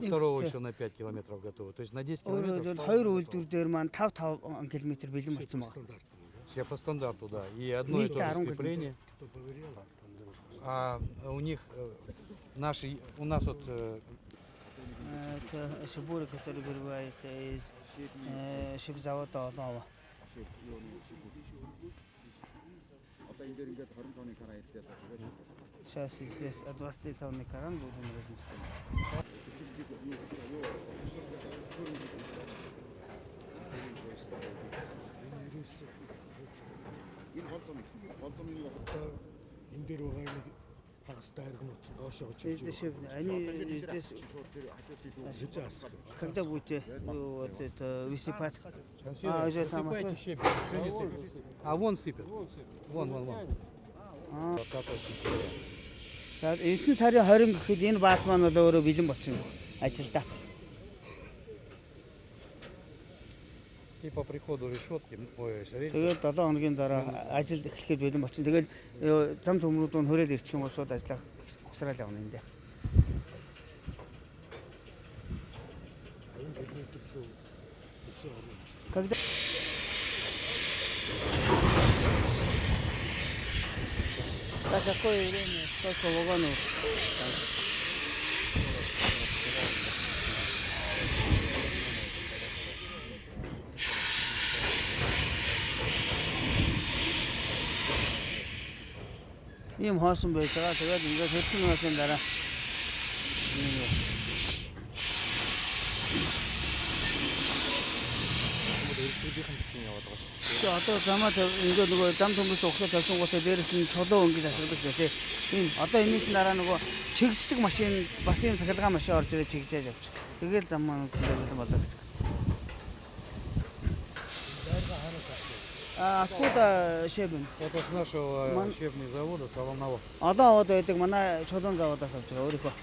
второго еще на 5 километров готовы. То есть на 10 километров. Хоёр үйлдвэр дээр маань 5 км бэлэн болсон байна. Все по стандарту, да. И одно и то же скрепление. А у них наши, у нас вот Шибур, который говорит из Шибзавода. Сейчас здесь от 20 тонн каран будем разместить. Когда будете вот это высыпать? Уже там. А вон сыпят. Вон. За 9 сарын 20 гэхэд энэ баат маань бол өөрөө бэлэн болчихно ажилда. И по приходу решетки, тэгээд 7 хоногийн дараа ажил эхлэхэд бэлэн болчихно. Тэгээд зам төмрүүд нь хөрөөд ирчих юм бол шууд ажиллах ухсраал явна энэ. Когда за какое время, сколько вагонов? Ийм хоосон байж байгаа. Тэгээд ингээд хэдэн минутын дараа одоо замаа ингээд нөгөө зам төмөс ухсаа тавьсан гоосоо дээрээс нь чулуу өнгөж ашигладаг тийм. Тийм одоо энэс дараа нөгөө чигждэг машин бас юм цахилгаан машин орж ирээ чигжээж явчих. Тэгэл зам маань үзлээ болоо гэсэн. Откуда щебень? Это с нашего щебного завода Солонового. Одоо аваад байдаг манай чулуун заводоос авч байгаа өөрийнхөө.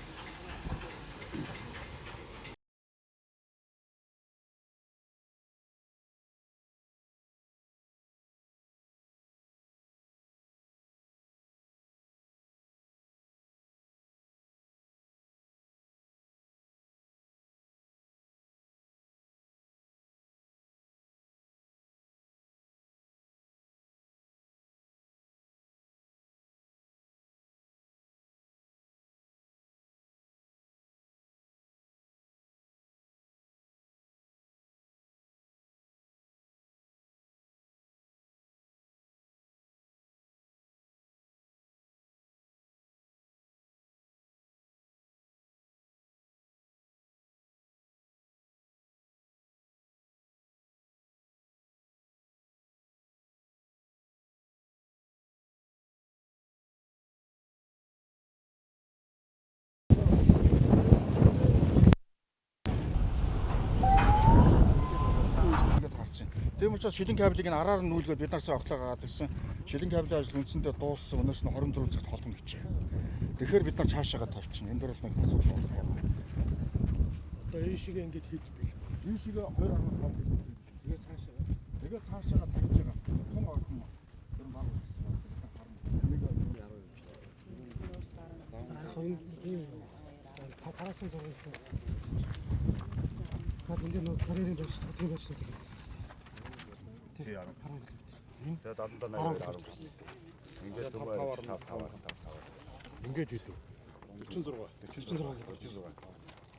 Тийм учраас шилэн кабелийг энэ араар нь нүүлгээд бид нарсаа орлоо гаргаад ирсэн. Шилэн кабелийн ажил үндсэндээ дууссан. Өнөөс нь 24 цагт холбоно гэж. Тэгэхээр бид нар цаашаагаа тавьчихна. Энэ дөр бол нэг асуудал байна. Одоо энэ шиг ингэж хийдэг. Энэ шиг 2.5 тэгээ цаашаа. Тэгээ цаашаагаа тавьж байгаа. Тун орхон тэр баг гэсэн. Нэг 12. За энэ парасан зураг. Хадгалын нууц карьерийн зорилт тийм байж байгаа. Тэгээ арга. Тэгээд адандаа 80 гэсэн. Ингээд түмээ 5. Ингээд хийдэг. 46.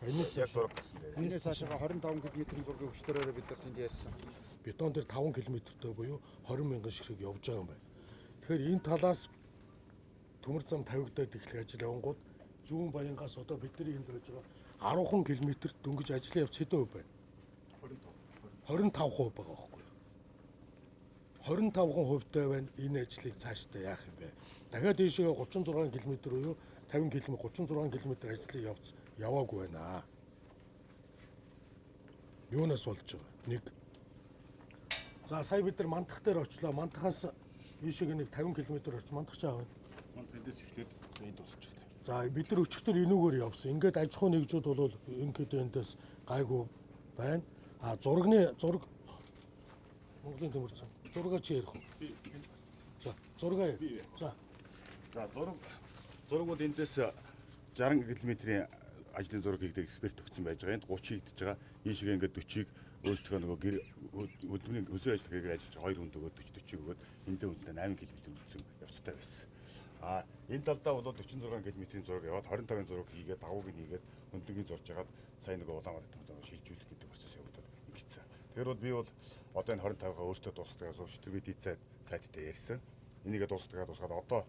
Энэс яг зураг гэсэн дээр. Энэс цаашаа 25 км-ийн зургийг өчтөрөөрөө бид нар тэнд ярьсан. Бетон дээр 5 км-тэй буюу 20 мянган ширхэг явж байгаа юм байна. Тэгэхээр энэ талаас төмөр зам тавигдаад эхлэх ажил явангууд зүүн Баянгаас одоо бидний энд байж байгаа 10 км дөнгөж ажиллаа явц хэдэн хувь байна? 25% байгаа байхгүй. 25%тай байна. Энэ ажлыг цаашдаа яах юм бэ? Дахиад ийшээ 36 км буюу 50 км 36 км ажлыг яваагүй байна. Юунаас болж байгаа? Нэг. За сая бид нар мандах дээр очлоо. Мандахаас ийшээ нэг 50 км орч мандах чаав. Мандах эндээс эхлээд энд дуусчих таа. За бид нар өчигдөр энүүгээр явсан. Ингээд аж ахуйн нэгжүүд бол ингээд эндээс гайгүй байна. А зураг Монголын төмөр зам. Зургаа чи ярих уу? За зургаа. За зураг бол эндээс 60 км-ийн ажлын зураг хийгдэх эксперт өгсөн байж байгаа. Энд 30 хийгдэж байгаа. Ийшээ ингээд 40-ыг өөрсдөө нөгөө гэр хөдөлмөрийн өсвөр ажиллагааг ажиллаж 2 хүнд өгөөд 40 өгөөд эндээ үнэндээ 8 км үлдсэн явцтай байсан. Энэ талдаа бол 46 км-ийн зураг яваад 25-ын зураг хийгээд давууг нь хийгээд хөндлөгийн зурж ягаад сайн нөгөө Улаанбаатар төмзөө шилжүүлэх гэдэг процесс явагдаад ингэсэн. Тэгэхээр бол би бол одоо энэ 25-аа өөртөө дуусгахтайгаас ууш тэрвэдийн сайт дээр ярьсан. Энийгээ дуусгаад одоо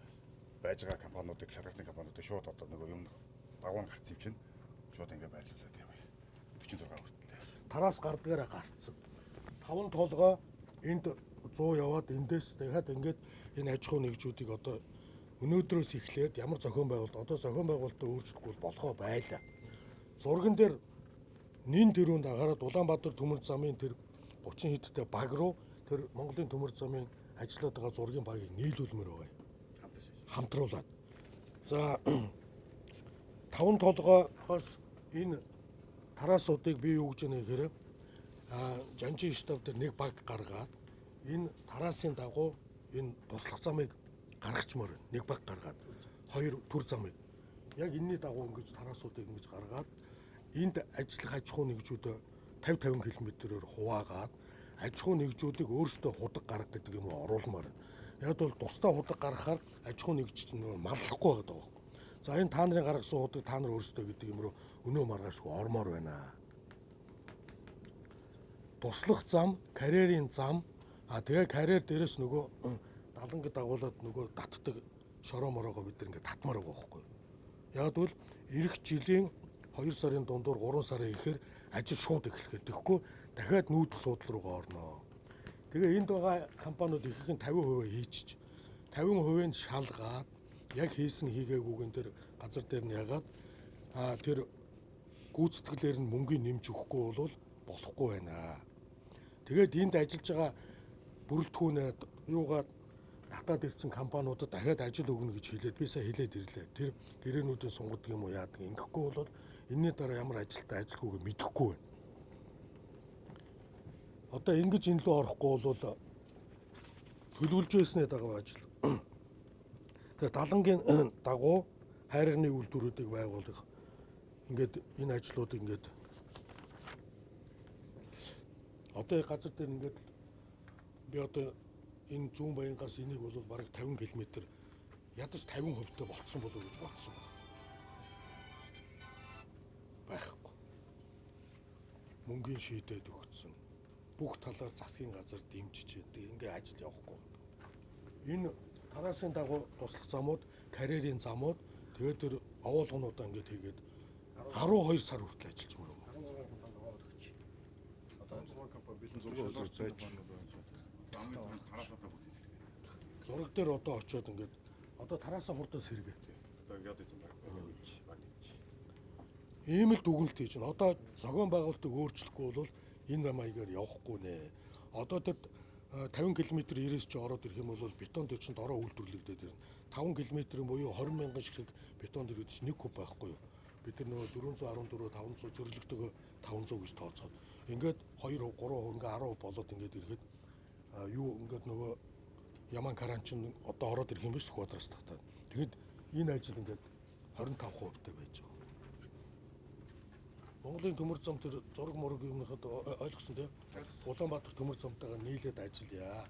байж байгаа компаниудыг шалгасан компаниудыг шууд одоо нөгөө юм дагуу нь гарсан юм чинь шууд ингээ байрлуулад явъя. 46 хүртэл. Тараас гардгаараа гарцсан. 5 толгой энд 100 яваад эндээс дахиад ингээд энэ аж ахуй нэгжүүдийг одоо өнөөдрөөс эхлээд ямар зохион байгуулалт одоо зохион байгуулалтаа өөрчлөхгүй болохоо байлаа. Зурган дээр нин тэрүүнд агараад Улаанбаатар төмөр замын тэр 30 хэдтэй баг руу тэр Монголын төмөр замын ажиллаад байгаа зургийн багийг нийлүүлмээр байгаа юм. Хамтруулаад. За 5 толгойгоос энэ тараасуудыг бий юу гэж нэгэхээр жанжин штаб дээр нэг баг гаргаад энэ тараасын дагуу энэ туслах замыг гаргачмаар нэг баг гаргаад 2 төр замыг яг энэний дагуу ингэж тараасуудыг ингэж гаргаад энд ажиллах аж ахуй нэгжүүдээ 50 км-ээр хуваагаад аж ахуй нэгжүүдийг өөрсдөө худаг гаргах гэдэг юм оруулмаар. Яг бол тусдаа худаг гаргахаар аж ахуй нэгж марлахгүй байгаа даа. За энэ та нарын гаргасан худаг та нар өөрсдөө гэдэг юм руу өнөө маргаашгүй ормоор байна. Туслах зам, карьерийн зам, тэгээ карьер дээрээс нөгөө даланг дагуулад нөгөө татдаг шороо мороогоо бид нар ингээд татмаар байгаа байхгүй. Яг бол эх жилийн 2 сарын дундуур 3 сарын ихээр ажил шууд эхлэхэд тэгэхгүй дахиад нүүдэл суудлал руугаа орноо. Тэгээ энд байгаа компаниуд ихэнх нь 50% хийчих. 50% нь шалгаад яг хийсэн хийгээгүйгэн тэр газар дээр нь ягаад тэр гүйцэтгэлээр нь мөнгөний нэмж өгөхгүй бол болохгүй байна. Тэгээд энд ажиллаж байгаа бүрэлдэхүүнээ юугаад татаад ирсэн компаниудад дахиад ажил өгнө гэж хэлээд би сая хэлээд ирлээ. Тэр гэрээнүүдийн сунгаддаг юм уу яадаг. Ингэхгүй бол энэний дараа ямар ажилтаа ажиллахгүйг мэдэхгүй байна. Одоо ингэж энэ лөө орохгүй бол төлөвлөж байсны дагуу ажил. Тэгээ далангийн дагуу хайрганы үйлдвэрүүдийг байгуулах. Ингээд энэ ажлуудыг ингээд одоо газар дээр ингээд би одоо энэ зүүн баянгаас энийг бол бараг 50 км ядаж 50% болцсон болов уу гэж бодсон байна. Байхгүй. Мөнгөний шийдээд өгсөн. Бүх талаар засгийн газар дэмжиж ингээ ажил явахгүй. Энэ тараасын дагуу туслах замууд, карьерийн замууд тэгээд тэр овоолгонуудаа ингээд хийгээд 12 сар хүртэл ажиллаж мөр юм. Одоо зураг компани бэлэн зураг байж зураг дээр одоо очиод ингээд одоо тараасаа хурдаас сэргээд. Одоо ингээд юм байна. Ийм л дүгнэлт хийж байна. Одоо зохион байгуулалтыг өөрчлөхгүй бол энэ маягаар явахгүй нэ. Одоо тэр 50 км ирээс чи ороод ирэх юм бол бетон дээр чинь дороо үйлдвэрлэгдээд ирнэ. 5 км буюу 20 мянган ширхэг бетон дээр үүдч 1 куб байхгүй юу? Бид тэр нөгөө 414 500 зөрлөгдөг 500 гэж тооцоод ингээд 2 3 ингээ 10 болоод ингээд ирэхэд юу ингээд нөгөө Яман Каран чинь одоо ороод ирэх юм биш Сүхбаатараас татаад. Тэгэд энэ ажил ингээд 25% байж байгаа. Монголын төмөр зам тэр зураг мураг юмнахад ойлгосон тийм. Улаанбаатар төмөр замтайгаа нийлээд ажиллая.